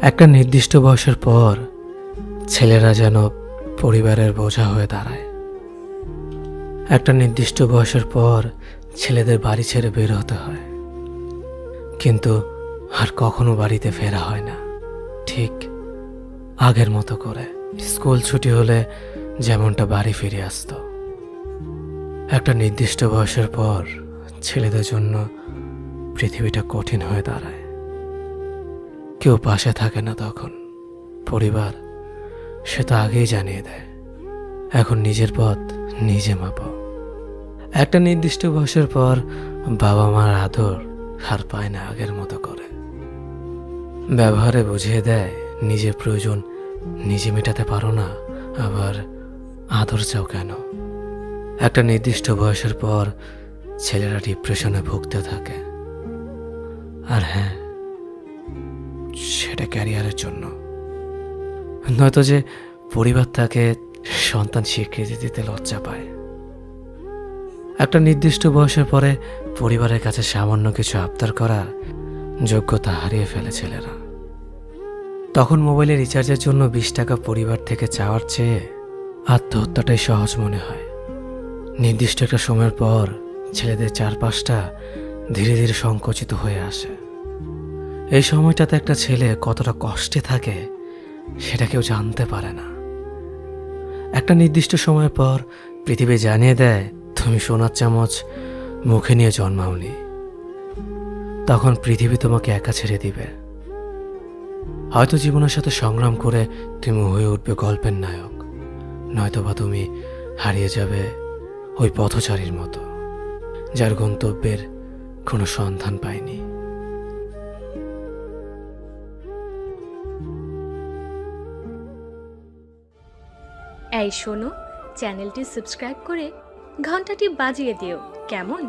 একটা নির্দিষ্ট বয়সের পর ছেলেরা যেন পরিবারের বোঝা হয়ে দাঁড়ায়। একটা নির্দিষ্ট বয়সের পর ছেলেদের বাড়ি ছেড়ে বের হতে হয়, কিন্তু আর কখনো বাড়িতে ফেরা হয় না ঠিক আগের মতো করে। স্কুল ছুটি হলে যেমনটা বাড়ি ফিরে আসতো, একটা নির্দিষ্ট বয়সের পর ছেলেদের জন্য পৃথিবীটা কঠিন হয়ে দাঁড়ায়। কেউ পাশে থাকে না তখন। পরিবার সে তো আগেই জানিয়ে দেয়, এখন নিজের পথ নিজে মাপো। একটা নির্দিষ্ট বয়সের পর বাবা মার আদর আর পায় না আগের মতো করে। ব্যবহারে বুঝিয়ে দেয় নিজের প্রয়োজন নিজে মেটাতে পারো না, আবার আদর চাও কেন। একটা নির্দিষ্ট বয়সের পর ছেলেরা ডিপ্রেশনে ভুগতে থাকে, আর হ্যাঁ, সেটা ক্যারিয়ারের জন্য, নয়তো যে পরিবার তাকে সন্তান স্বীকৃতি দিতে লজ্জা পায়। একটা নির্দিষ্ট বয়সের পরে পরিবারের কাছে সামান্য কিছু আবদার করার যোগ্যতা হারিয়ে ফেলে ছেলেরা। তখন মোবাইলে রিচার্জের জন্য 20 টাকা পরিবার থেকে চাওয়ার চেয়ে আত্মহত্যাটাই সহজ মনে হয়। নির্দিষ্ট একটা সময়ের পর ছেলেদের চারপাশটা ধীরে ধীরে সংকুচিত হয়ে আসে। এই সময়টাতে একটা ছেলে কতটা কষ্টে থাকে সেটা কেউ জানতে পারে না। একটা নির্দিষ্ট সময় পর পৃথিবী জানিয়ে দেয় তুমি সোনার চামচ মুখে নিয়ে জন্মাওনি। তখন পৃথিবী তোমাকে একা ছেড়ে দিবে। হয়তো জীবনের সাথে সংগ্রাম করে তুমি হয়ে উঠবে গল্পের নায়ক, নয়তোবা তুমি হারিয়ে যাবে ওই পথচারীর মতো, যার গন্তব্যের কোনো সন্ধান পায়নি। এই শোনো, চ্যানেলটি সাবস্ক্রাইব করে ঘন্টাটি বাজিয়ে দিও, কেমন?